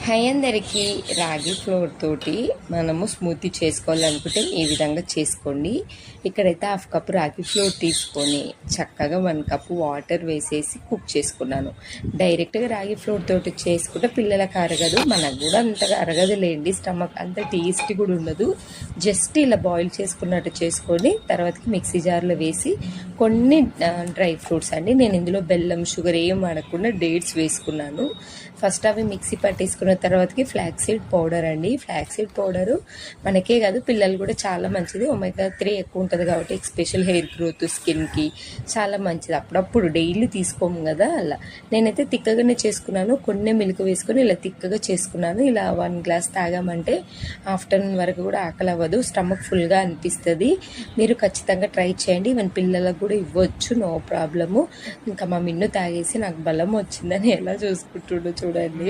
High అందరికీ రాగి floor తోటి మనము స్మూతీ చేసుకోవాలనుకుంటే ఈ విధంగా చేసుకోండి. ఇక్కడైతే హాఫ్ కప్ రాగి ఫ్లోర్ తీసుకొని చక్కగా 1 కప్ వాటర్ వేసేసి కుక్ చేసుకున్నాను. డైరెక్ట్గా రాగి ఫ్లోర్ తోటి చేసుకుంటే పిల్లలకు అరగదు, మనకు కూడా అంతగా అరగదులేండి. స్టమక్ అంత టేస్టీ కూడా ఉండదు. జస్ట్ ఇలా బాయిల్ చేసుకున్నట్టు చేసుకొని తర్వాతకి మిక్సీ జార్లో వేసి కొన్ని డ్రై ఫ్రూట్స్ అండి, నేను ఇందులో బెల్లం షుగర్ ఏం వాడకుండా డేట్స్ వేసుకున్నాను. ఫస్ట్ అవి మిక్సీ పట్టేసుకున్న తర్వాతకి ఫ్లాక్స్ సీడ్ పౌడర్ అండి. ఫ్లాక్స్ సీడ్ పౌడరు మనకే కాదు పిల్లలు కూడా చాలా మంచిది. ఒమేగా 3 ఎక్కువ ఉంటుంది కాబట్టి స్పెషల్ హెయిర్ గ్రోత్, స్కిన్కి చాలా మంచిది. అప్పుడప్పుడు డైలీ తీసుకోము కదా, అలా నేనైతే తిక్కగానే చేసుకున్నాను. కొన్ని మిల్క్ వేసుకొని ఇలా తిక్కగా చేసుకున్నాను. ఇలా 1 గ్లాస్ తాగామంటే ఆఫ్టర్నూన్ వరకు కూడా ఆకలి అవ్వదు, స్టమక్ ఫుల్గా అనిపిస్తుంది. మీరు ఖచ్చితంగా ట్రై చేయండి. ఈవెన్ పిల్లలకు కూడా ఇవ్వచ్చు, నో ప్రాబ్లము. ఇంకా మా మిన్ను తాగేసి నాకు బలం వచ్చిందని ఎలా చూసుకుంటుండో చూడండి.